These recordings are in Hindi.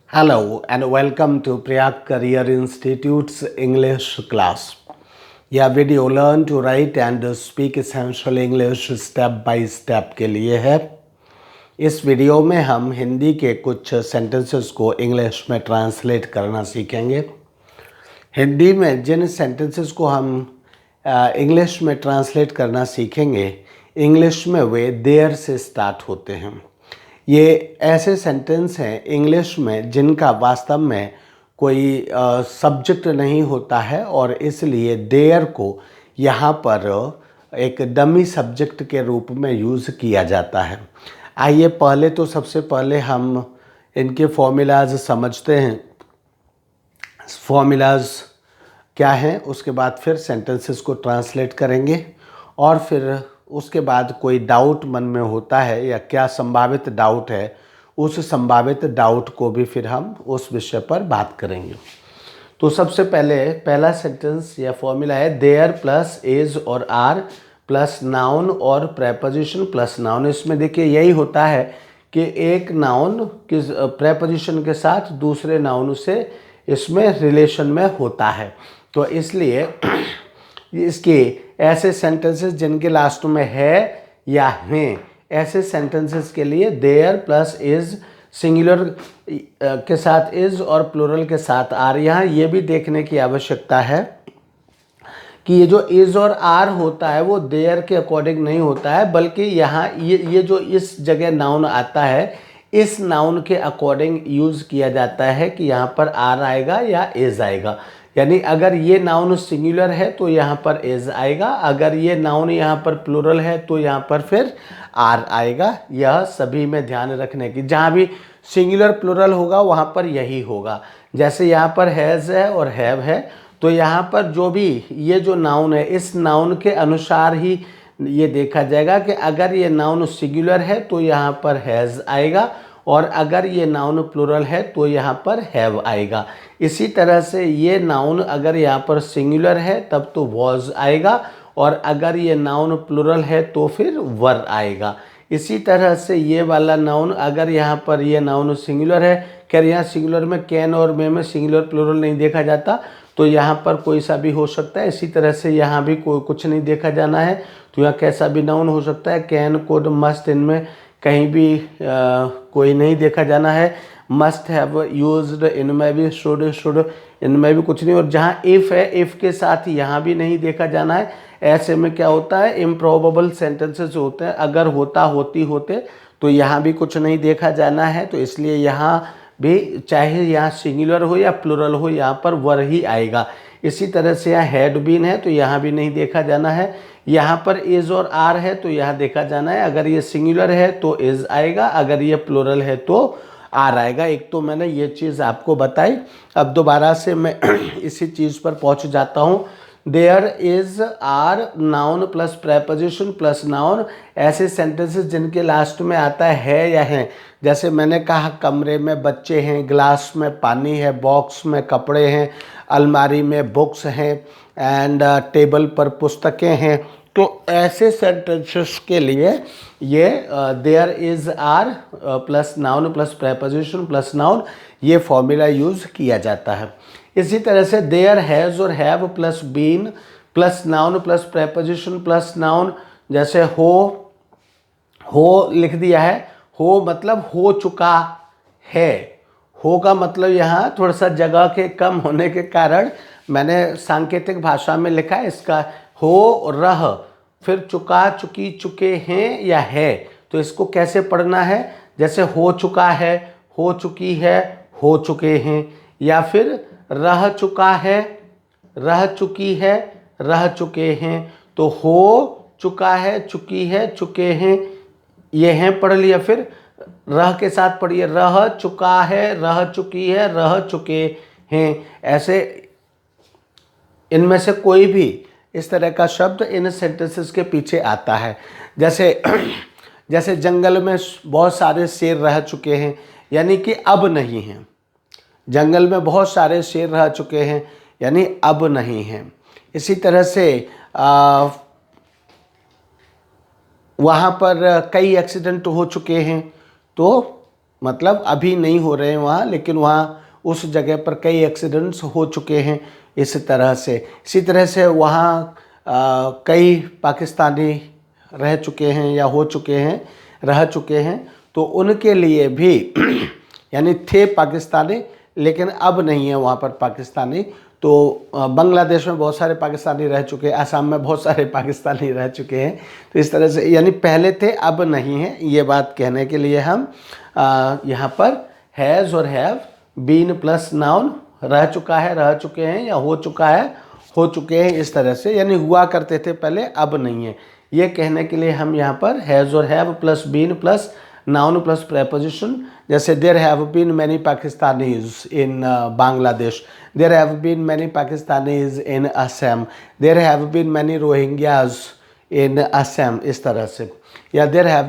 Hello and welcome to Priyag Career Institute's English class. यह video learn to write and speak essential English step by step के लिए है। इस वीडियो में हम हिंदी के कुछ सेंटेंसेस को इंग्लिश में ट्रांसलेट करना सीखेंगे। हिंदी में जिन सेंटेंसेस को हम इंग्लिश में ट्रांसलेट करना सीखेंगे, इंग्लिश में वे देयर से स्टार्ट होते हैं। ये ऐसे सेंटेंस हैं इंग्लिश में जिनका वास्तव में कोई सब्जेक्ट नहीं होता है और इसलिए देयर को यहाँ पर एक डमी सब्जेक्ट के रूप में यूज़ किया जाता है। आइए सबसे पहले हम इनके फॉर्मूलाज समझते हैं। फॉर्मूलाज क्या हैं, उसके बाद फिर सेंटेंसेस को ट्रांसलेट करेंगे और फिर उसके बाद कोई डाउट मन में होता है या क्या संभावित डाउट है, उस संभावित डाउट को भी फिर हम उस विषय पर बात करेंगे। तो सबसे पहले पहला सेंटेंस या फॉर्मूला है देयर प्लस इज और आर प्लस नाउन और प्रेपोजिशन प्लस नाउन। इसमें देखिए यही होता है कि एक नाउन किस प्रेपोजिशन के साथ दूसरे नाउन से इसमें रिलेशन में होता है। तो इसलिए इसके ऐसे सेंटेंसेस जिनके लास्ट में है या हैं, ऐसे सेंटेंसेस के लिए देयर प्लस इज सिंगुलर के साथ इज और प्लूरल के साथ आर। यहाँ ये भी देखने की आवश्यकता है कि ये जो इज और आर होता है वो देयर के अकॉर्डिंग नहीं होता है, बल्कि यहाँ ये जो इस जगह नाउन आता है, इस नाउन के अकॉर्डिंग यूज़ किया जाता है कि यहाँ पर आर आएगा या इज आएगा। यानी अगर ये नाउन सिंगुलर है तो यहाँ पर इज आएगा, अगर ये नाउन यहाँ पर प्लूरल है तो यहाँ पर फिर आर आएगा। यह सभी में ध्यान रखने की, जहाँ भी सिंगुलर प्लूरल होगा वहाँ पर यही होगा। जैसे यहाँ पर हैज़ है और हैव है, तो यहाँ पर जो भी ये जो नाउन है, इस नाउन के अनुसार ही ये देखा जाएगा कि अगर ये नाउन सिंगुलर है तो यहाँ पर हैज़ आएगा और अगर ये नाउन प्लूरल है तो यहाँ पर हैव आएगा। इसी तरह से ये नाउन अगर यहाँ पर सिंगुलर है तब तो वॉज आएगा और अगर ये नाउन प्लूरल है तो फिर वर आएगा। इसी तरह से ये वाला नाउन अगर यहाँ पर ये नाउन सिंगुलर है, खैर यहाँ सिंगुलर में कैन और मे में सिंगुलर प्लूरल नहीं देखा जाता, तो यहाँ पर कोई सा भी हो सकता है। इसी तरह से यहाँ भी कोई कुछ नहीं देखा जाना है, तो यहाँ कैसा भी नाउन हो सकता है। कैन, कुड, मस्ट, इनमें कहीं भी कोई नहीं देखा जाना है। मस्ट हैव, यूज्ड, इनमें भी शुड इनमें भी कुछ नहीं। और जहाँ इफ़ है, इफ़ के साथ यहाँ भी नहीं देखा जाना है। ऐसे में क्या होता है, इम्प्रॉबेबल सेंटेंसेस होते हैं, अगर होता होती होते तो यहाँ भी कुछ नहीं देखा जाना है। तो इसलिए यहाँ भी चाहे यहाँ सिंगुलर हो या प्लूरल हो, यहाँ पर वर ही आएगा। इसी तरह से यहाँ हैड बीन है तो यहाँ भी नहीं देखा जाना है। यहाँ पर इज और आर है तो यहाँ देखा जाना है, अगर ये सिंगुलर है तो इज आएगा, अगर ये प्लूरल है तो आर आएगा। एक तो मैंने ये चीज़ आपको बताई, अब दोबारा से मैं इसी चीज़ पर पहुँच जाता हूँ। There is are noun plus preposition plus noun, ऐसे सेंटेंसेस जिनके लास्ट में आता है या हैं। जैसे मैंने कहा कमरे में बच्चे हैं, ग्लास में पानी है, बॉक्स में कपड़े हैं, अलमारी में बुक्स हैं एंड टेबल पर पुस्तकें हैं। तो ऐसे सेंटेंसेस के लिए ये there is are plus noun plus preposition plus noun, ये फॉर्मूला यूज़ किया जाता है। इसी तरह से देयर हैज़ और have plus been plus noun plus preposition plus noun, जैसे हो लिख दिया है, हो मतलब हो चुका है। हो का मतलब यहाँ थोड़ा सा जगह के कम होने के कारण मैंने सांकेतिक भाषा में लिखा है इसका हो रह, फिर चुका, चुकी, चुके हैं या है। तो इसको कैसे पढ़ना है, जैसे हो चुका है, हो चुकी है, हो चुके हैं, या फिर रह चुका है, रह चुकी है, रह चुके हैं। तो हो चुका है, चुकी है, चुके हैं, ये हैं पढ़ लिया। फिर रह के साथ पढ़िए, रह चुका है, रह चुकी है, रह चुके हैं। ऐसे इनमें से कोई भी इस तरह का शब्द इन सेंटेंसेस के पीछे आता है। जैसे जंगल में बहुत सारे शेर रह चुके हैं, यानी कि अब नहीं हैं। जंगल में बहुत सारे शेर रह चुके हैं, यानी अब नहीं हैं। इसी तरह से वहाँ पर कई एक्सीडेंट हो चुके हैं, तो मतलब अभी नहीं हो रहे हैं वहाँ, लेकिन वहाँ उस जगह पर कई एक्सीडेंट्स हो चुके हैं। इसी तरह से वहाँ कई पाकिस्तानी रह चुके हैं या हो चुके हैं, रह चुके हैं, तो उनके लिए भी यानी थे पाकिस्तानी लेकिन अब नहीं है वहाँ पर पाकिस्तानी। तो बांग्लादेश में बहुत सारे पाकिस्तानी रह चुके हैं, असम में बहुत सारे पाकिस्तानी रह चुके हैं। तो इस तरह से यानी पहले थे अब नहीं है, ये बात कहने के लिए हम यहाँ पर हैज़ और हैव बीन प्लस नाउन रह चुका है, रह चुके हैं, या हो चुका है, हो चुके हैं, इस तरह से यानी हुआ करते थे पहले अब नहीं है, ये कहने के लिए हम यहाँ पर हैज़ और have plus been plus noun plus preposition, जैसे there have been many Pakistanis in Bangladesh, there have been many Pakistanis in Assam, there have been many Rohingyas in Assam, इस तरह से, या there have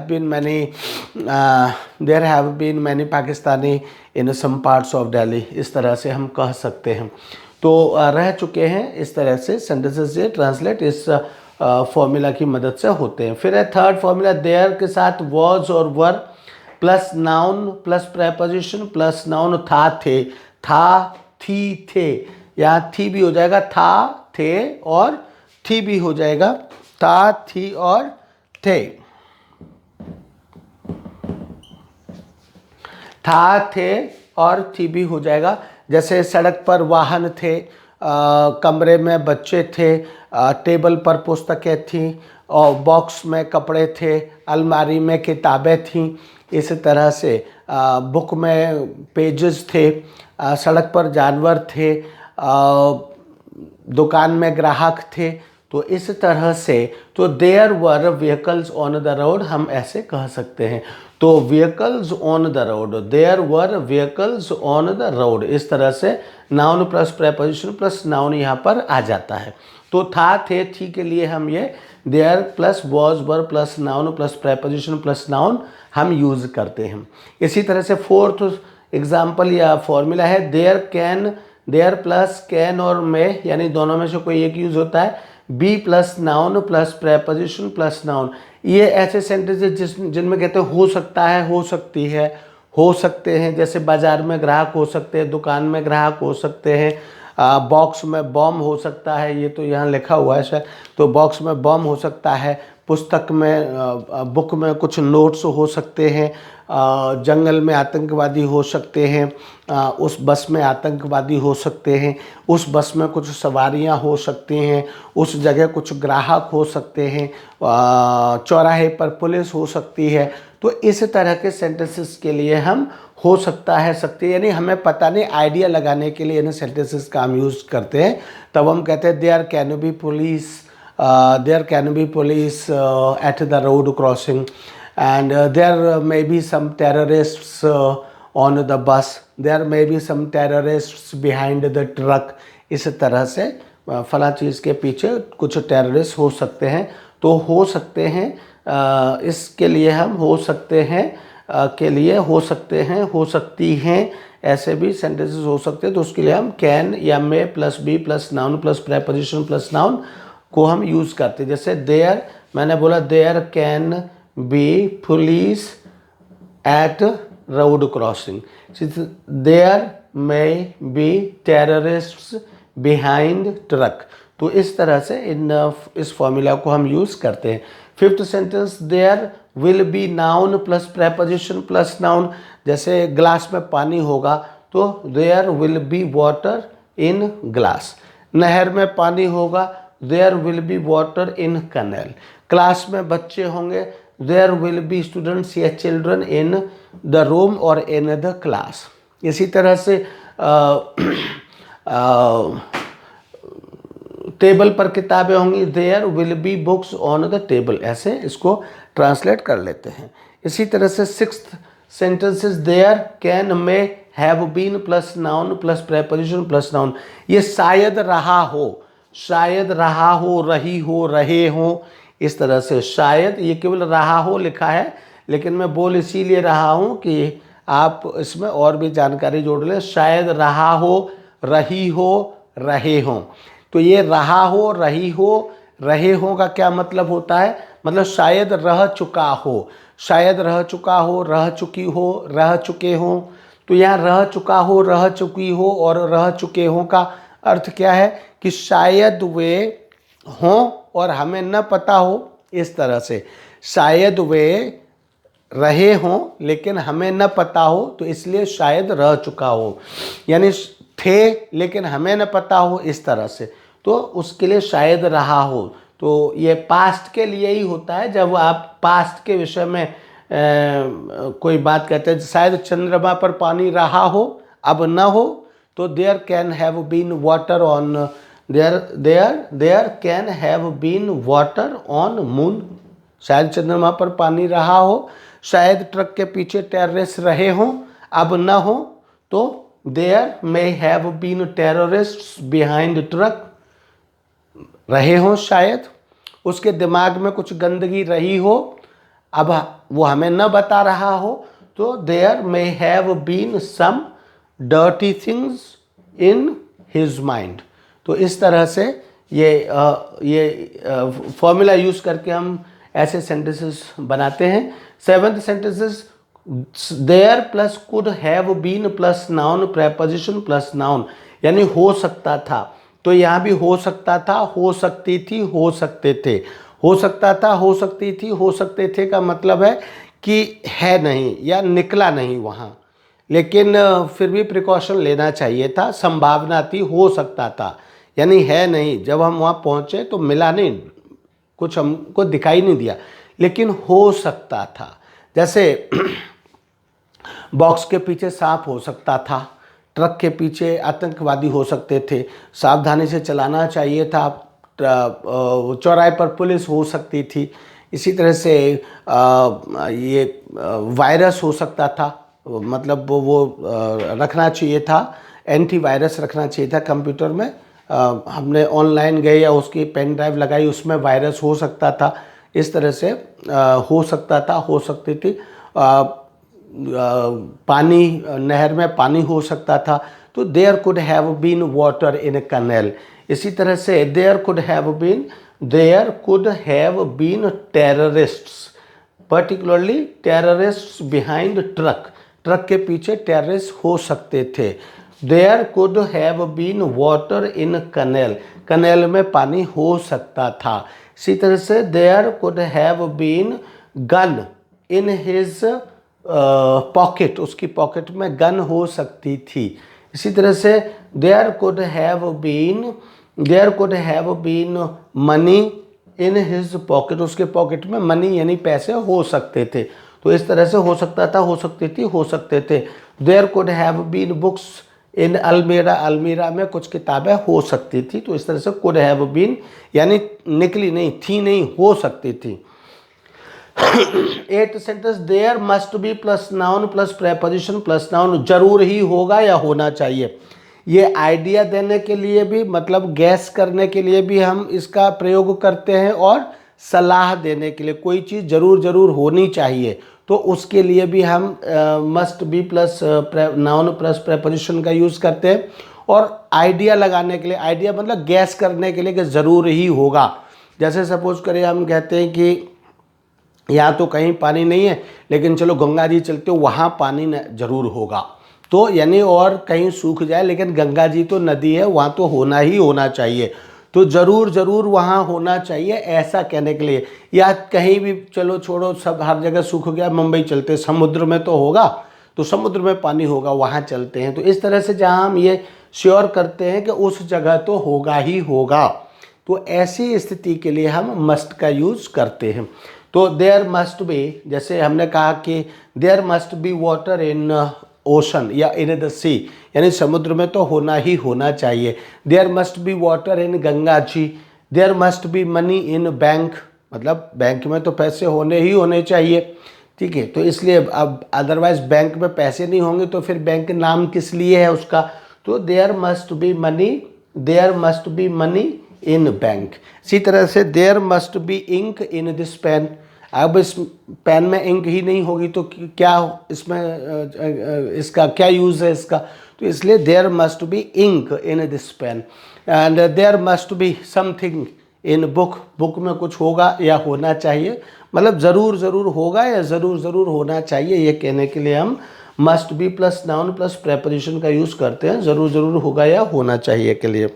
been many Pakistani in some parts of Delhi, इस तरह से हम कह सकते हैं। तो रह चुके हैं, इस तरह से सेंटेंसेस ये ट्रांसलेट इस फॉर्मूला की मदद से होते हैं। फिर है थर्ड फॉर्मूला, देयर के साथ वॉज और वर plus noun plus preposition plus noun, था थे, था थी थे, यहाँ थी भी हो जाएगा, था थे और थी भी हो जाएगा, था थी और थे, था थे और थी भी हो जाएगा। जैसे सड़क पर वाहन थे, कमरे में बच्चे थे, टेबल पर पुस्तकें थीं, और बॉक्स में कपड़े थे, अलमारी में किताबें थीं, इस तरह से बुक में पेजेस थे, सड़क पर जानवर थे, दुकान में ग्राहक थे। तो इस तरह से तो there were vehicles on the road हम ऐसे कह सकते हैं। तो vehicles on the road, there were vehicles on the road, इस तरह से noun plus preposition plus noun यहाँ पर आ जाता है। तो था थे थी के लिए हम ये there plus was were plus noun plus preposition plus noun हम यूज़ करते हैं। इसी तरह से फोर्थ एग्जाम्पल या फॉर्मूला है there can, there plus can और मे, यानी दोनों में से कोई एक यूज़ होता है, be plus noun plus preposition plus noun. ये ऐसे सेंटेंसेस जिनमें कहते हैं हो सकता है, हो सकती है, हो सकते हैं, जैसे बाजार में ग्राहक हो सकते हैं, दुकान में ग्राहक हो सकते हैं, बॉक्स में बॉम्ब हो सकता है, ये तो यहाँ लिखा हुआ है शायद, तो बॉक्स में बॉम्ब हो सकता है, पुस्तक में बुक में कुछ नोट्स हो सकते हैं, जंगल में आतंकवादी हो सकते हैं, उस बस में आतंकवादी हो सकते हैं, उस बस में कुछ सवारियां हो सकती हैं, उस जगह कुछ ग्राहक हो सकते हैं, चौराहे पर पुलिस हो सकती है। तो इस तरह के सेंटेंसेस के लिए हम हो सकता है, सकती है, यानी हमें पता नहीं, आइडिया लगाने के लिए इन सेंटेंसेस का हम यूज़ करते हैं। तब हम कहते हैं there can be police, there can be police at the road crossing, and there may be some terrorists on the bus, there may be some terrorists behind the truck। इस तरह से फला चीज़ के पीछे कुछ टेररिस्ट हो सकते हैं। तो हो सकते हैं इसके लिए हम हो सकते हैं के लिए हो सकते हैं, हो सकती हैं, ऐसे भी सेंटेंसेस हो सकते हैं। तो उसके लिए हम कैन या may plus be plus noun plus preposition plus noun को हम यूज़ करते हैं। जैसे देयर, मैंने बोला there can be police at road crossing, there may be terrorists behind truck. तो इस तरह से इस फॉर्मूला को हम यूज़ करते हैं। Fifth sentence, there will be noun plus preposition plus noun, जैसे ग्लास में पानी होगा तो there will be water in glass, नहर में पानी होगा there will be water in canal, class में बच्चे होंगे देयर विल बी स्टूडेंट्स या चिल्ड्रन इन द रूम और इन द क्लास। इसी तरह से टेबल पर किताबें होंगी there will be books on the table, ऐसे इसको ट्रांसलेट कर लेते हैं। इसी तरह से sixth sentences, there can may have been plus noun plus preposition plus noun, ये शायद रहा हो, शायद रहा हो, रही हो, रहे हो, इस तरह से शायद, ये केवल रहा हो लिखा है, लेकिन मैं बोल इसीलिए रहा हूँ कि आप इसमें और भी जानकारी जोड़ लें। शायद रहा हो, रही हो, रहे हों। तो ये रहा हो, रही हो, रहे हों का क्या मतलब होता है, मतलब शायद रह चुका हो। शायद रह चुका हो, रह चुकी हो, रह चुके हो। तो यहाँ रह चुका हो, रह चुकी हो और रह चुके हो का अर्थ क्या है कि शायद वे हों और हमें न पता हो, इस तरह से। शायद वे रहे हों लेकिन हमें न पता हो, तो इसलिए शायद रह चुका हो। यानी थे लेकिन हमें न पता हो, इस तरह से। तो उसके लिए शायद रहा हो। तो ये पास्ट के लिए ही होता है। जब आप पास्ट के विषय में कोई बात कहते हैं, शायद चंद्रमा पर पानी रहा हो, अब न हो, तो there can have been water on there can have been water on moon. शायद चंद्रमा पर पानी रहा हो, शायद ट्रक के पीछे टेररिस्ट रहे हों, अब न हो, तो there may have been terrorists behind truck. रहे हों शायद, उसके दिमाग में कुछ गंदगी रही हो, अब वो हमें न बता रहा हो, तो there may have been some dirty things in his mind. तो इस तरह से ये फॉर्मूला यूज करके हम ऐसे सेंटेंसेस बनाते हैं। Seventh sentences, there plus could have been plus noun preposition plus noun, यानी हो सकता था। तो यहाँ भी हो सकता था, हो सकती थी, हो सकते थे। हो सकता था, हो सकती थी, हो सकते थे का मतलब है कि है नहीं या निकला नहीं वहाँ, लेकिन फिर भी प्रिकॉशन लेना चाहिए था। संभावना थी, हो सकता था, यानी है नहीं। जब हम वहाँ पहुँचे तो मिला नहीं, कुछ हमको दिखाई नहीं दिया, लेकिन हो सकता था। जैसे बॉक्स के पीछे सांप हो सकता था, ट्रक के पीछे आतंकवादी हो सकते थे, सावधानी से चलाना चाहिए था, चौराहे पर पुलिस हो सकती थी। इसी तरह से ये वायरस हो सकता था, मतलब वो रखना चाहिए था, एंटीवायरस रखना चाहिए था कंप्यूटर में। हमने ऑनलाइन गए या उसकी पेन ड्राइव लगाई, उसमें वायरस हो सकता था। इस तरह से हो सकता था, हो सकती थी। पानी, नहर में पानी हो सकता था, तो there could have been water in a canal. इसी तरह से there could have been terrorists, particularly terrorists behind truck. Truck के पीछे टेररिस्ट हो सकते थे। There could have been water in canal, canal में पानी हो सकता था। इसी तरह से there could have been gun in his pocket, उसकी पॉकेट में गन हो सकती थी। इसी तरह से there could have been money in his pocket, उसके पॉकेट में मनी यानी पैसे हो सकते थे। तो इस तरह से हो सकता था, हो सकती थी, हो सकते थे। There could have been books in almirah, अलमीरा में कुछ किताबें हो सकती थी। तो इस तरह से कुड हैव बीन यानी निकली नहीं, थी नहीं, हो सकती थी। 8th sentence, there must be plus noun plus preposition plus noun, जरूर ही होगा या होना चाहिए। ये आइडिया देने के लिए भी, मतलब गैस करने के लिए भी हम इसका प्रयोग करते हैं, और सलाह देने के लिए, कोई चीज़ जरूर होनी चाहिए तो उसके लिए भी हम must be plus noun plus preposition का यूज़ करते हैं। और आइडिया लगाने के लिए, आइडिया मतलब गैस करने के लिए कि ज़रूर ही होगा। जैसे सपोज करें हम कहते हैं कि यहाँ तो कहीं पानी नहीं है, लेकिन चलो गंगा जी चलते हो, वहाँ पानी जरूर होगा। तो यानी और कहीं सूख जाए, लेकिन गंगा जी तो नदी है, वहाँ तो होना ही होना चाहिए। तो जरूर वहाँ होना चाहिए, ऐसा कहने के लिए। या कहीं भी चलो छोड़ो, सब हर जगह सूख गया, मुंबई चलते, समुद्र में तो होगा, तो समुद्र में पानी होगा, वहाँ चलते हैं। तो इस तरह से जहाँ हम ये श्योर करते हैं कि उस जगह तो होगा ही होगा, तो ऐसी स्थिति के लिए हम मस्ट का यूज़ करते हैं। तो देयर मस्ट बी, जैसे हमने कहा कि there must be water in ocean या इन द सी, यानी समुद्र में तो होना ही होना चाहिए। There must be water in Ganga ji. There must be money in bank, मतलब बैंक में तो पैसे होने ही होने चाहिए, ठीक है। तो इसलिए अब अदरवाइज बैंक में पैसे नहीं होंगे तो फिर बैंक नाम किस लिए है उसका। तो there must be money in bank. इसी तरह से there must be ink in this pen. अब इस पेन में इंक ही नहीं होगी तो क्या इसमें इसका क्या यूज़ है इसका। तो इसलिए there must be ink in this pen. And there must be something in book, book में कुछ होगा या होना चाहिए, मतलब ज़रूर ज़रूर होगा या ज़रूर ज़रूर होना चाहिए, ये कहने के लिए हम must be plus noun plus preposition का यूज़ करते हैं, ज़रूर ज़रूर होगा या होना चाहिए के लिए।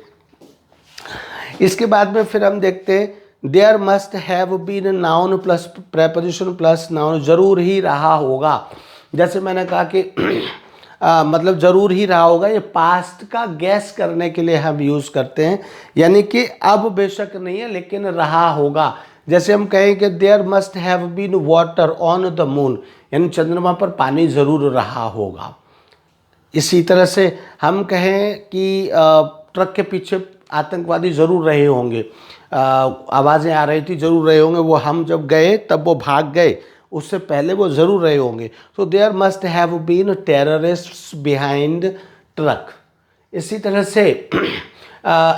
इसके बाद में फिर हम देखते हैं there must have been noun plus preposition plus noun, ज़रूर ही रहा होगा। जैसे मैंने कहा कि मतलब ज़रूर ही रहा होगा, ये पास्ट का गैस करने के लिए हम यूज़ करते हैं, यानी कि अब बेशक नहीं है लेकिन रहा होगा। जैसे हम कहें कि there must have been water on the moon, यानी चंद्रमा पर पानी ज़रूर रहा होगा। इसी तरह से हम कहें कि ट्रक के पीछे आतंकवादी ज़रूर रहे होंगे, आवाज़ें आ रही थी, ज़रूर रहे होंगे, वो हम जब गए तब वो भाग गए, उससे पहले वो ज़रूर रहे होंगे। So there must have been terrorists behind truck. इसी तरह से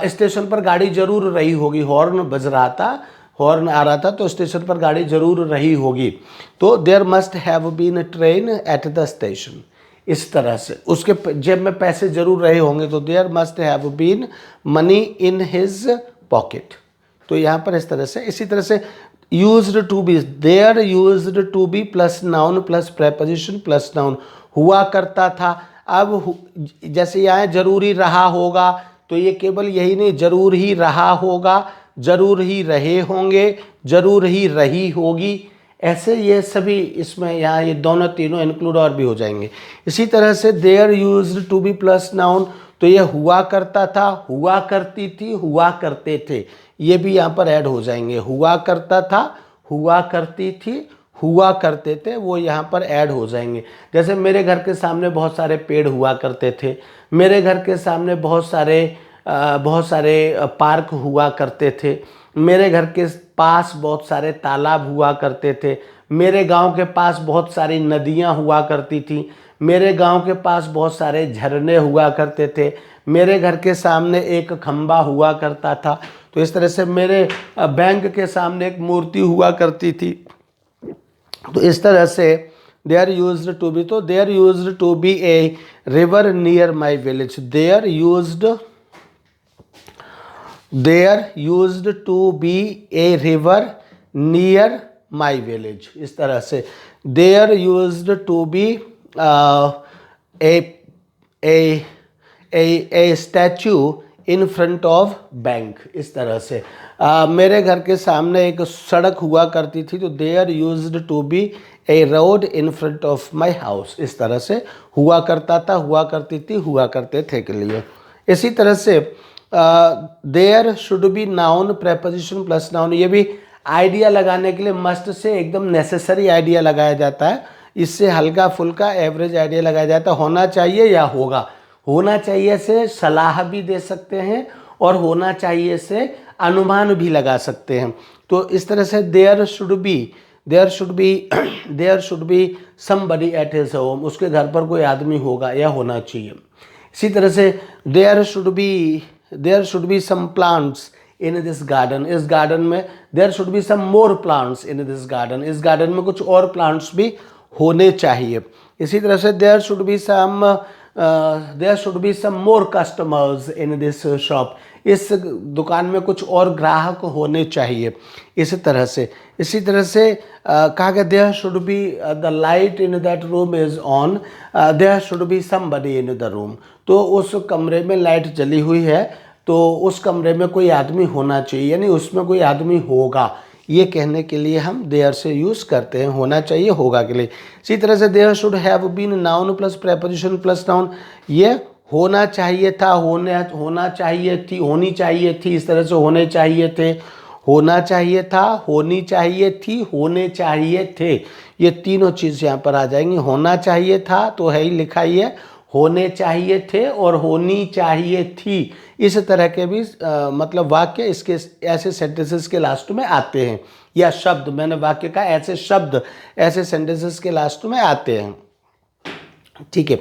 स्टेशन पर गाड़ी ज़रूर रही होगी, हॉर्न बज रहा था, हॉर्न आ रहा था तो स्टेशन पर गाड़ी ज़रूर रही होगी। तो there must have been train at the station. इस तरह से उसके जेब में पैसे ज़रूर रहे होंगे, तो there must have been money in his pocket. तो यहाँ पर इस तरह से, इसी तरह से used to be, there used to be plus noun plus preposition plus noun, हुआ करता था। अब जैसे यहाँ जरूरी रहा होगा, तो ये केवल यही नहीं, जरूर ही रहा होगा, जरूर ही रहे होंगे, जरूर ही रही होगी, ऐसे ये सभी इसमें यहाँ ये दोनों तीनों इंक्लूड और भी हो जाएंगे। इसी तरह से there used to be plus noun, तो ये हुआ करता था, हुआ करती थी, हुआ करते थे, ये भी यहाँ पर ऐड हो जाएंगे। हुआ करता था, हुआ करती थी, हुआ करते थे, वो यहाँ पर ऐड हो जाएंगे। जैसे मेरे घर के सामने बहुत सारे पेड़ हुआ करते थे, मेरे घर के सामने बहुत सारे पार्क हुआ करते थे, मेरे घर के पास बहुत सारे तालाब हुआ करते थे, मेरे गांव के पास बहुत सारी नदियां हुआ करती थी, मेरे गांव के पास बहुत सारे झरने हुआ करते थे, मेरे घर के सामने एक खंबा हुआ करता था। तो इस तरह से मेरे बैंक के सामने एक मूर्ति हुआ करती थी। तो इस तरह से देयर यूज्ड टू बी, तो there used to be a river near my village, there used to be a river near my village. इस तरह से there used to be a statue in front of bank. इस तरह से मेरे घर के सामने एक सड़क हुआ करती थी, तो there used to be a road in front of my house. इस तरह से हुआ करता था, हुआ करती थी, हुआ करते थे के लिए। इसी तरह से there should be noun preposition plus noun, ये भी आइडिया लगाने के लिए मस्ट से एकदम नेसेसरी आइडिया लगाया जाता है, इससे हल्का फुल्का एवरेज आइडिया लगाया जाता है। होना चाहिए या होगा, होना चाहिए से सलाह भी दे सकते हैं और होना चाहिए से अनुमान भी लगा सकते हैं। तो इस तरह से there should be somebody at his home, उसके घर पर कोई आदमी होगा या होना चाहिए। इसी तरह से there should be some plants in this garden, इस गार्डन में there should be some more plants in this garden, इस गार्डन में कुछ और प्लांट्स भी होने चाहिए। इसी तरह से there should be some more customers in this shop, इस दुकान में कुछ और ग्राहक होने चाहिए। इसी तरह से कहा गया there should be the light in that room is on, there should be somebody in the room, तो उस कमरे में लाइट जली हुई है, तो उस कमरे में कोई आदमी होना चाहिए, यानी उसमें कोई आदमी होगा, ये कहने के लिए हम देयर से यूज़ करते हैं, होना चाहिए होगा के लिए। इसी तरह से there should have been noun plus preposition plus noun, ये होना चाहिए था, होना चाहिए थी, होनी चाहिए थी, इस तरह से होने चाहिए थे, होना चाहिए था, होनी चाहिए थी, होने चाहिए थे, ये तीनों चीज़ यहाँ पर आ जाएंगी। होना चाहिए था तो है ही लिखा ही है, होने चाहिए थे और होनी चाहिए थी, इस तरह के भी मतलब वाक्य इसके ऐसे सेंटेंसेस के लास्ट में आते हैं, या शब्द, मैंने वाक्य का ऐसे शब्द ऐसे सेंटेंसेस के लास्ट में आते हैं। ठीक है,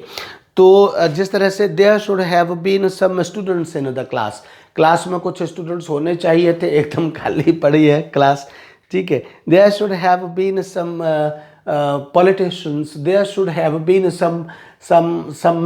तो जिस तरह से there should have been some students in the class, class में कुछ स्टूडेंट्स होने चाहिए थे, एकदम खाली पड़ी है क्लास। ठीक है, there should have been some politicians, there should have been some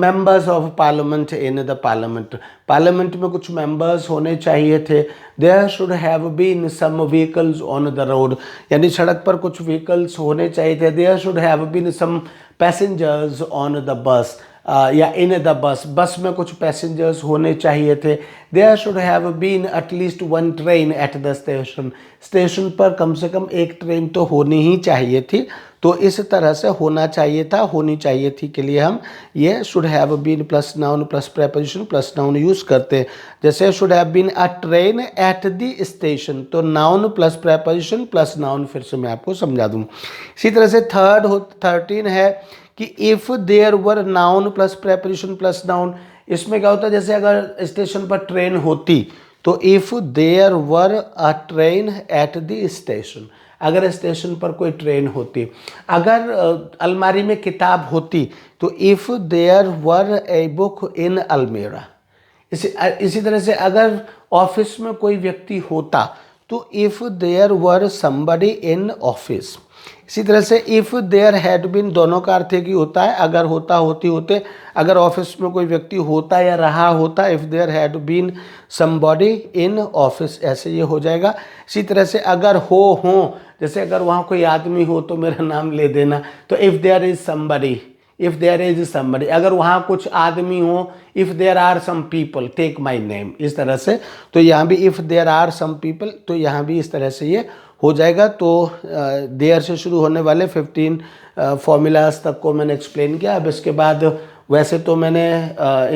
members of parliament in the parliament. Parliament में कुछ मेंबर्स होने चाहिए थे. There should have been some vehicles on the road, यानी सड़क पर कुछ व्हीकल्स होने चाहिए थे. There should have been some passengers on the bus, या इन द बस में कुछ पैसेंजर्स होने चाहिए थे. There should have been at least one train at the station पर कम से कम एक ट्रेन तो होनी ही चाहिए थी. तो इस तरह से होना चाहिए था, होनी चाहिए थी के लिए हम ये should have been plus noun plus preposition plus noun use करते हैं. जैसे should have been a train at the station, तो noun plus preposition plus noun फिर से मैं आपको समझा दूँ. इसी तरह से 13 है कि if there were noun plus preposition plus noun. इसमें क्या होता है, जैसे अगर स्टेशन पर ट्रेन होती तो if there were a train at the station, अगर स्टेशन पर कोई ट्रेन होती. अगर अलमारी में किताब होती तो if there were a book in almirah. इसी तरह से अगर ऑफिस में कोई व्यक्ति होता तो if there were somebody in office. इसी तरह से इफ़ देयर हैड बीन, दोनों का अर्थ है कि होता है, अगर होता होती होते, अगर ऑफिस में कोई व्यक्ति होता या रहा होता, if there had been somebody in office, ऐसे ये हो जाएगा. इसी तरह से अगर हो, जैसे अगर वहाँ कोई आदमी हो तो मेरा नाम ले देना, तो if there is somebody, if there is somebody. अगर वहाँ कुछ आदमी हो, if there are some people take my name, इस तरह से. तो यहाँ भी if there are some people, तो यहाँ भी इस तरह से ये हो जाएगा. तो देयर से शुरू होने वाले 15 फॉर्मूलाज तक को मैंने एक्सप्लेन किया. अब इसके बाद वैसे तो मैंने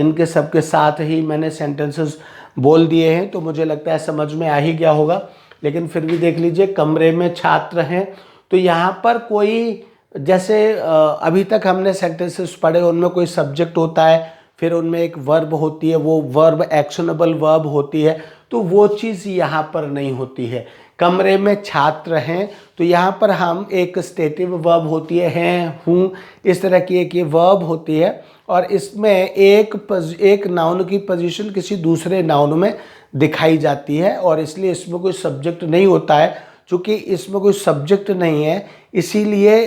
इनके सबके साथ ही मैंने सेंटेंसेस बोल दिए हैं, तो मुझे लगता है समझ में आ ही गया होगा. लेकिन फिर भी देख लीजिए, कमरे में छात्र हैं, तो यहाँ पर कोई, जैसे अभी तक हमने सेंटेंसेस पढ़े, उनमें कोई सब्जेक्ट होता है, फिर उनमें एक वर्ब होती है, वो वर्ब एक्शनेबल वर्ब होती है, तो वो चीज़ यहाँ पर नहीं होती है. कमरे में छात्र हैं, तो यहाँ पर हम एक स्टेटिव वर्ब होती है, हैं, हूँ, इस तरह की एक ये वर्ब होती है, और इसमें एक नाउन की पोजीशन किसी दूसरे नाउन में दिखाई जाती है, और इसलिए इसमें कोई सब्जेक्ट नहीं होता है. चूँकि इसमें कोई सब्जेक्ट नहीं है, इसीलिए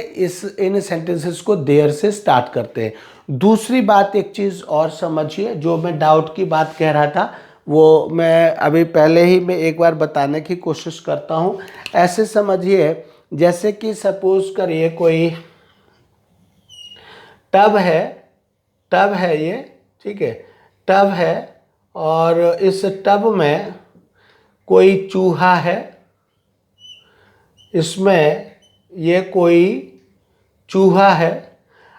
इन सेंटेंसेस को देयर से स्टार्ट करते हैं. दूसरी बात, एक चीज़ और समझिए, जो मैं डाउट की बात कह रहा था वो मैं अभी पहले ही मैं एक बार बताने की कोशिश करता हूँ. ऐसे समझिए, जैसे कि सपोज करिए कोई टब है ये, ठीक है, टब है, और इस टब में कोई चूहा है, इसमें ये कोई चूहा है.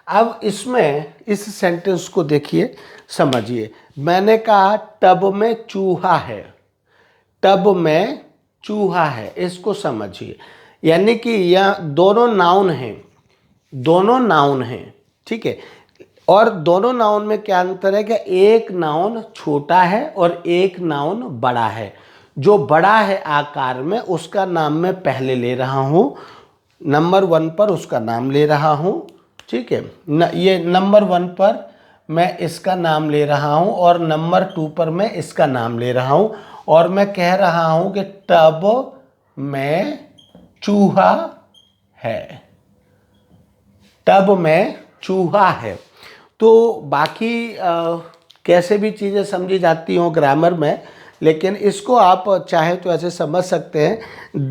अब इसमें इस सेंटेंस को देखिए, समझिए. मैंने कहा टब में चूहा है, टब में चूहा है, इसको समझिए. यानी कि यह दोनों नाउन हैं, ठीक है. और दोनों नाउन में क्या अंतर है कि एक नाउन छोटा है और एक नाउन बड़ा है. जो बड़ा है आकार में, उसका नाम मैं पहले ले रहा हूँ, नंबर 1 पर उसका नाम ले रहा हूँ, ठीक है. ये नंबर 1 पर मैं इसका नाम ले रहा हूँ, और नंबर 2 पर मैं इसका नाम ले रहा हूँ, और मैं कह रहा हूँ कि टब में चूहा है, टब में चूहा है. तो बाकी कैसे भी चीज़ें समझी जाती हों ग्रामर में, लेकिन इसको आप चाहे तो ऐसे समझ सकते हैं.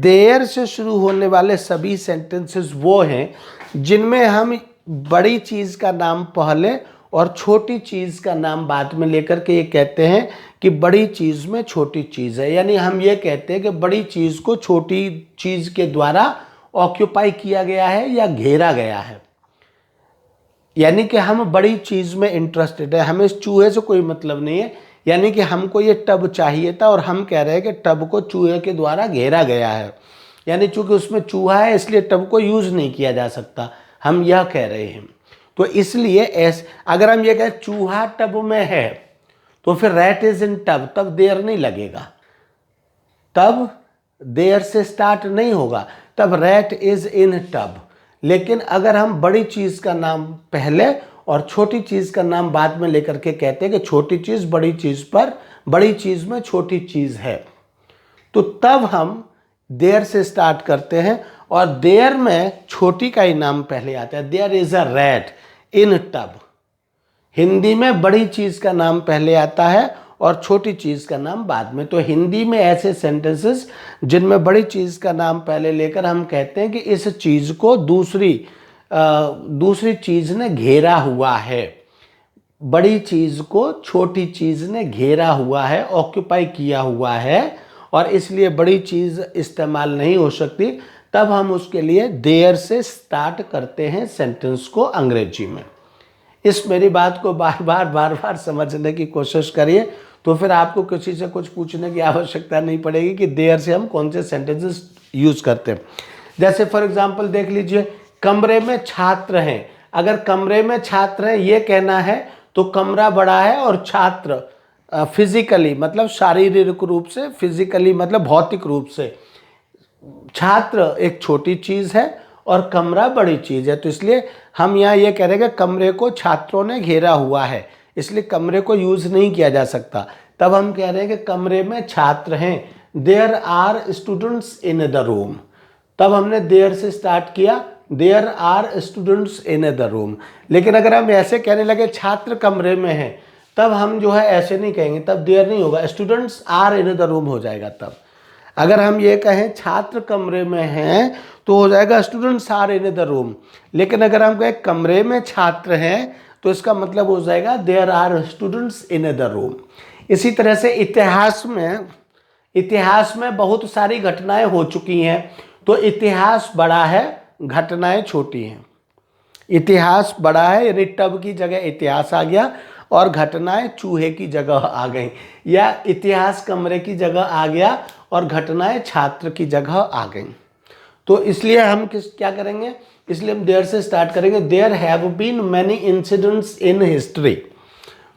देयर से शुरू होने वाले सभी सेंटेंसेस वो हैं जिनमें हम बड़ी चीज़ का नाम पहले और छोटी चीज़ का नाम बाद में लेकर के ये कहते हैं कि बड़ी चीज़ में छोटी चीज़ है. यानी हम ये कहते हैं कि बड़ी चीज़ को छोटी चीज़ के द्वारा ऑक्यूपाई किया गया है या घेरा गया है. यानी कि हम बड़ी चीज़ में इंटरेस्टेड है, हमें इस चूहे से कोई मतलब नहीं है. यानी कि हमको ये टब चाहिए था, और हम कह रहे हैं कि टब को चूहे के द्वारा घेरा गया है. यानी चूँकि उसमें चूहा है, इसलिए टब को यूज़ नहीं किया जा सकता, हम यह कह रहे हैं. तो इसलिए अगर हम ये कहें चूहा टब में है, तो फिर रैट इज इन टब, तब देयर नहीं लगेगा, तब देयर से स्टार्ट नहीं होगा, तब रैट इज इन टब. लेकिन अगर हम बड़ी चीज़ का नाम पहले और छोटी चीज़ का नाम बाद में लेकर के कहते हैं कि छोटी चीज़ बड़ी चीज़ पर, बड़ी चीज़ में छोटी चीज़ है, तो तब हम देयर से स्टार्ट करते हैं, और देयर में छोटी का ही नाम पहले आता है। There is a rat in tub. Hindi में बड़ी चीज का नाम पहले आता है और छोटी चीज का नाम बाद में। तो हिंदी में ऐसे सेंटेंसेस जिनमें बड़ी चीज का नाम पहले लेकर हम कहते हैं कि इस चीज को दूसरी चीज ने घेरा हुआ है। बड़ी चीज को छोटी चीज ने घेरा हुआ है, ऑक्यूपाई किया हुआ है, और इसलिए बड़ी चीज इस्तेमाल नहीं हो सकती। तब हम उसके लिए देयर से स्टार्ट करते हैं सेंटेंस को अंग्रेजी में। इस मेरी बात को बार बार समझने की कोशिश करिए, तो फिर आपको किसी से कुछ पूछने की आवश्यकता नहीं पड़ेगी कि देयर से हम कौन से सेंटेंसेस यूज करते हैं। जैसे फॉर एग्जांपल देख लीजिए, कमरे में छात्र हैं। अगर कमरे में छात्र हैं ये कहना है तो कमरा बड़ा है और छात्र फिजिकली मतलब शारीरिक रूप से, फिजिकली मतलब भौतिक रूप से, छात्र एक छोटी चीज है और कमरा बड़ी चीज है। तो इसलिए हम यहाँ ये कह रहे हैं कि कमरे को छात्रों ने घेरा हुआ है, इसलिए कमरे को यूज नहीं किया जा सकता। तब हम कह रहे हैं कि कमरे में छात्र हैं। There are students in the room. तब हमने देयर से स्टार्ट किया, there are students in the room. लेकिन अगर हम ऐसे कहने लगे छात्र कमरे में हैं, तब हम जो है ऐसे नहीं कहेंगे, तब देयर नहीं होगा, students are in the room हो जाएगा। तब अगर हम ये कहें छात्र कमरे में हैं तो हो जाएगा students are in the room. लेकिन अगर हम कहें कमरे में छात्र हैं तो इसका मतलब हो जाएगा there are students in the room. इसी तरह से इतिहास में बहुत सारी घटनाएं हो चुकी हैं, तो इतिहास बड़ा है, घटनाएं छोटी हैं। इतिहास बड़ा है यानी टब की जगह इतिहास आ गया और घटनाएं चूहे की जगह आ गई, या इतिहास कमरे की जगह आ गया और घटनाएं छात्र की जगह आ गई। तो इसलिए हम क्या करेंगे, इसलिए हम देयर से स्टार्ट करेंगे। There have been many incidents in history.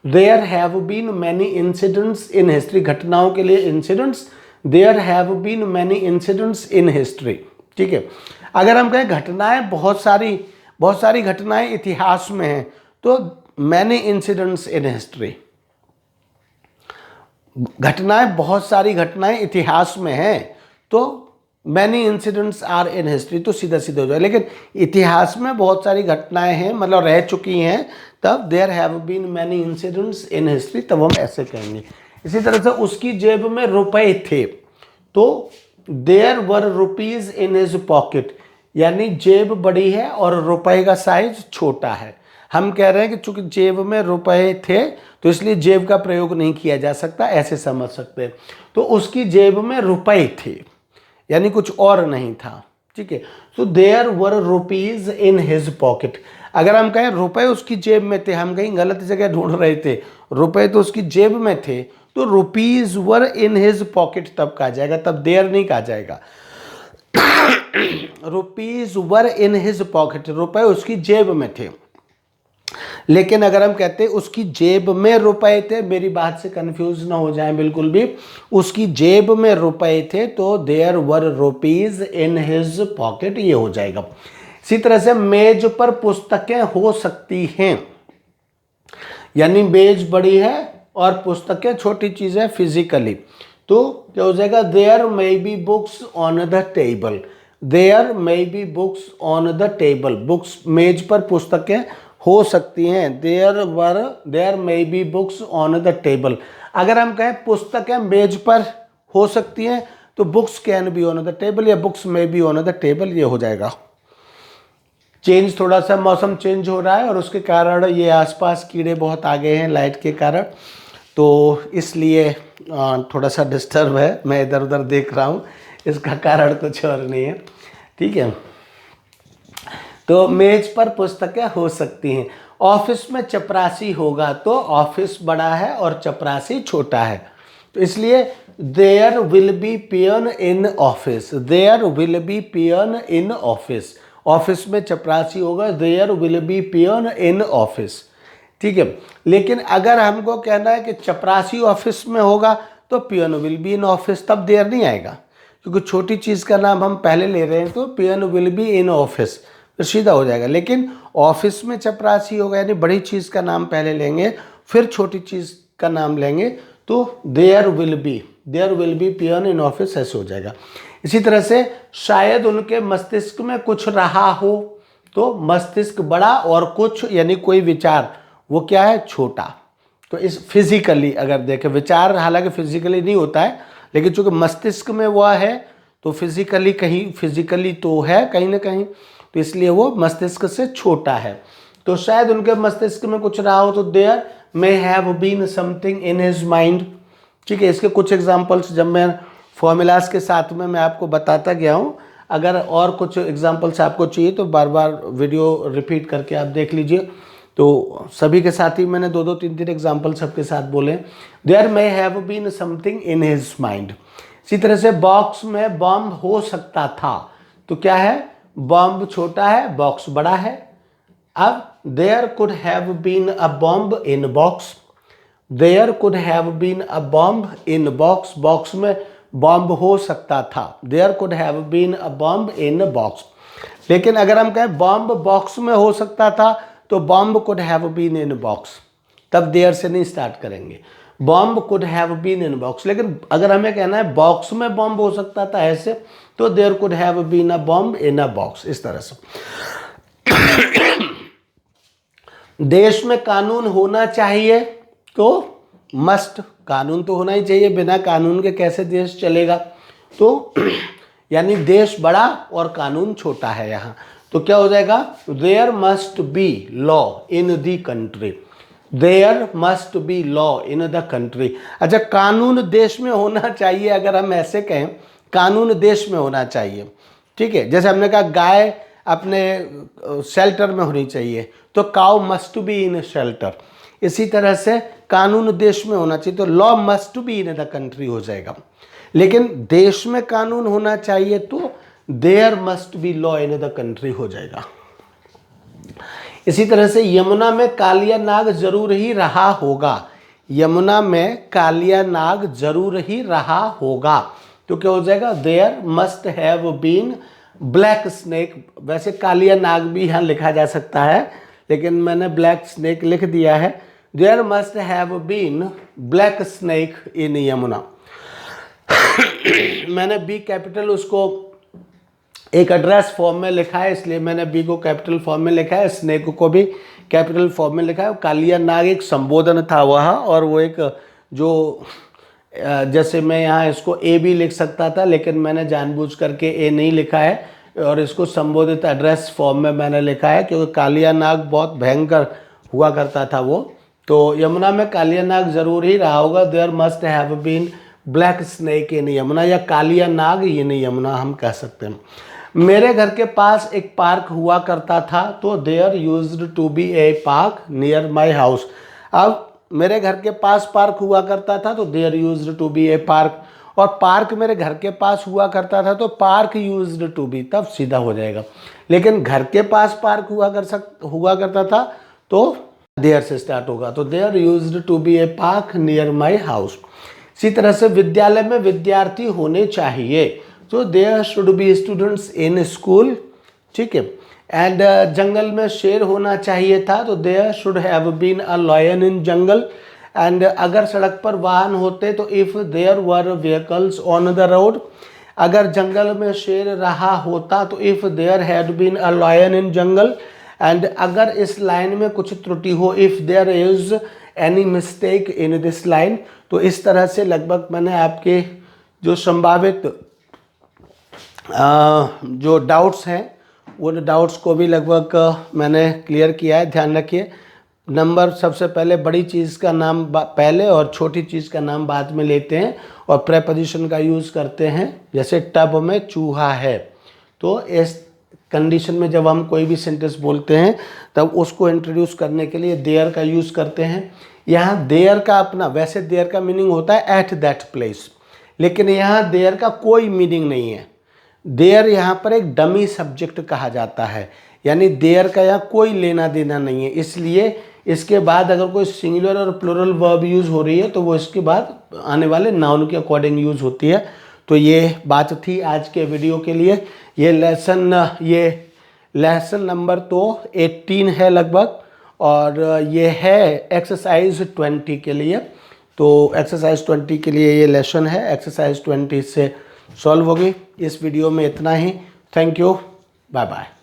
There have been many incidents in history, घटनाओं के लिए incidents. There have been many incidents in history. ठीक है। अगर हम कहें घटनाएं बहुत सारी घटनाएं इतिहास में हैं, तो मैनी इंसिडेंट्स इन हिस्ट्री। घटनाएं बहुत सारी घटनाएं इतिहास में हैं तो many incidents are in history, तो सीधा सीधा हो जाए। लेकिन इतिहास में बहुत सारी घटनाएं हैं मतलब रह चुकी हैं, तब there have been many incidents in history, तब हम ऐसे कहेंगे। इसी तरह से उसकी जेब में रुपए थे, तो there were rupees in his pocket, यानी जेब बड़ी है और रुपए का साइज छोटा है। हम कह रहे हैं कि चूंकि जेब में रुपए थे तो इसलिए जेब का प्रयोग नहीं किया जा सकता, ऐसे समझ सकते हैं। तो उसकी जेब में रुपए थे यानी कुछ और नहीं था। ठीक है। तो there were rupees in his pocket. अगर हम कहें रुपए उसकी जेब में थे, हम कहीं गलत जगह ढूंढ रहे थे, रुपए तो उसकी जेब में थे, तो रुपीज वर इन हिज पॉकेट तब कहा जाएगा, तब देयर नहीं कहा जाएगा। रुपीज वर इन हिज पॉकेट, रुपए उसकी जेब में थे। लेकिन अगर हम कहते हैं उसकी जेब में रुपए थे, मेरी बात से कंफ्यूज ना हो जाए बिल्कुल भी, उसकी जेब में रुपए थे, तो there were rupees in his pocket, ये हो जाएगा। इसी तरह से मेज पर पुस्तकें हो सकती हैं, यानी मेज बड़ी है और पुस्तकें छोटी चीज है फिजिकली, तो क्या हो जाएगा, there may be books on the table. There may be books on the table, books मेज पर पुस्तकें हो सकती हैं। There may be books on the table. अगर हम कहें पुस्तकें मेज पर हो सकती हैं तो books can be on the table या books may be on the table, ये हो जाएगा। चेंज, थोड़ा सा मौसम चेंज हो रहा है और उसके कारण ये आसपास कीड़े बहुत आ गए हैं लाइट के कारण, तो इसलिए थोड़ा सा डिस्टर्ब है, मैं इधर उधर देख रहा हूँ, इसका कारण कुछ और नहीं है। ठीक है। तो मेज पर पुस्तकें हो सकती हैं। ऑफिस में चपरासी होगा, तो ऑफिस बड़ा है और चपरासी छोटा है, तो इसलिए there will be peon in office. There will be peon in office, office में चपरासी होगा, there will be peon in office. ठीक है। लेकिन अगर हमको कहना है कि चपरासी ऑफिस में होगा तो पियन विल बी इन ऑफिस, तब देयर नहीं आएगा, क्योंकि छोटी चीज़ का नाम हम पहले ले रहे हैं, तो पियन विल बी इन ऑफिस तो सीधा हो जाएगा। लेकिन ऑफिस में चपरासी होगा यानी बड़ी चीज़ का नाम पहले लेंगे फिर छोटी चीज़ का नाम लेंगे, तो there will be peon in office, ऐसे हो जाएगा। इसी तरह से शायद उनके मस्तिष्क में कुछ रहा हो, तो मस्तिष्क बड़ा और कुछ यानी कोई विचार वो क्या है, छोटा। तो इस फिजिकली अगर देखें, विचार हालांकि फिजिकली नहीं होता है, लेकिन चूंकि मस्तिष्क में वह है तो फिजिकली तो है कहीं ना कहीं, तो इसलिए वो मस्तिष्क से छोटा है। तो शायद उनके मस्तिष्क में कुछ रहा हो, तो there may have been something in his mind. ठीक है, इसके कुछ एग्जाम्पल्स जब मैं फॉर्मूलाज के साथ में मैं आपको बताता गया हूँ। अगर और कुछ एग्जाम्पल्स आपको चाहिए तो बार बार वीडियो रिपीट करके आप देख लीजिए। तो सभी के साथ ही मैंने 2-2, 3-3 एग्जाम्पल सबके साथ बोले। There may have been something in his mind. इसी तरह से बॉक्स में बॉम्ब हो सकता था, तो क्या है, बॉम्ब छोटा है, बॉक्स बड़ा है। अब there could have been a bomb in box, there could have been a bomb in box, box में बॉम्ब हो सकता था। There could have been a bomb in box. लेकिन अगर हम कहें बॉम्ब बॉक्स में हो सकता था, तो bomb could have been in box, तब देयर से नहीं स्टार्ट करेंगे, bomb could have been in box. लेकिन अगर हमें कहना है बॉक्स में बॉम्ब हो सकता था ऐसे, तो there could have been a bomb in a box, इस तरह से। देश में कानून होना चाहिए, तो मस्ट, कानून तो होना ही चाहिए, बिना कानून के कैसे देश चलेगा। तो यानी देश बड़ा और कानून छोटा है यहाँ, तो क्या हो जाएगा, there must be law in the country, there must be law in the country. अच्छा, कानून देश में होना चाहिए, अगर हम ऐसे कहें कानून देश में होना चाहिए, ठीक है, जैसे हमने कहा गाय अपने शेल्टर में होनी चाहिए, तो cow must be in shelter. इसी तरह से कानून देश में होना चाहिए, तो law must be in the country हो जाएगा। लेकिन देश में कानून होना चाहिए, तो there must be law in the country हो जाएगा। इसी तरह से यमुना में कालिया नाग जरूर ही रहा होगा, यमुना में कालिया नाग जरूर ही रहा होगा, तो क्या हो जाएगा, there must have been black snake. वैसे कालिया नाग भी यहाँ लिखा जा सकता है, लेकिन मैंने ब्लैक स्नेक लिख दिया है। There must have been black snake in Yamuna. मैंने बी कैपिटल उसको एक एड्रेस फॉर्म में लिखा है, इसलिए मैंने बी को कैपिटल फॉर्म में लिखा है, स्नेक को भी कैपिटल फॉर्म में लिखा है। कालिया नाग एक संबोधन था वह, और वो एक जो जैसे मैं यहाँ इसको ए भी लिख सकता था, लेकिन मैंने जानबूझ करके ए नहीं लिखा है और इसको संबोधित एड्रेस फॉर्म में मैंने लिखा है, क्योंकि कालिया नाग बहुत भयंकर हुआ करता था वो। तो यमुना में कालिया नाग जरूर ही रहा होगा, there must have been black snake in Yamuna, या कालिया नाग इन यमुना हम कह सकते हैं। मेरे घर के पास एक पार्क हुआ करता था, तो there used to be a park near my house. अब मेरे घर के पास पार्क हुआ करता था, तो there used to be a park, और पार्क मेरे घर के पास हुआ करता था, तो पार्क यूज्ड टू बी, तब सीधा हो जाएगा। लेकिन घर के पास पार्क हुआ करता था, तो देयर से स्टार्ट होगा, तो there used to be a park near my house. इसी तरह से विद्यालय में विद्यार्थी होने चाहिए, तो there should be students in school, ठीक है। एंड जंगल में शेर होना चाहिए था, तो there should have been a lion in jungle. And अगर सड़क पर वाहन होते, तो if there were vehicles on the road, अगर जंगल में शेर रहा होता, तो if there had been a lion in jungle. And अगर इस लाइन में कुछ त्रुटि हो, if there is any mistake in this line. तो इस तरह से लगभग मैंने आपके जो संभावित जो डाउट्स हैं, वो डाउट्स को भी लगभग मैंने क्लियर किया है। ध्यान रखिए, नंबर सबसे पहले बड़ी चीज़ का नाम पहले और छोटी चीज़ का नाम बाद में लेते हैं, और प्रेपोजिशन का यूज़ करते हैं। जैसे टब में चूहा है, तो इस कंडीशन में जब हम कोई भी सेंटेंस बोलते हैं, तब उसको इंट्रोड्यूस करने के लिए देयर का यूज़ करते हैं। यहाँ देयर का अपना, वैसे देयर का मीनिंग होता है एट दैट प्लेस, लेकिन यहाँ देयर का कोई मीनिंग नहीं है। देयर यहाँ पर एक डमी सब्जेक्ट कहा जाता है, यानी देयर का यहाँ कोई लेना देना नहीं है। इसलिए इसके बाद अगर कोई सिंगुलर और प्लूरल वर्ब यूज़ हो रही है, तो वो इसके बाद आने वाले नाउन के अकॉर्डिंग यूज़ होती है। तो ये बात थी आज के वीडियो के लिए। ये लेसन नंबर तो 18 है लगभग, और ये है एक्सरसाइज 20 के लिए। तो एक्सरसाइज 20 के लिए ये लेसन है। एक्सरसाइज 20 से सॉल्व होगी। इस वीडियो में इतना ही। Thank you, bye bye.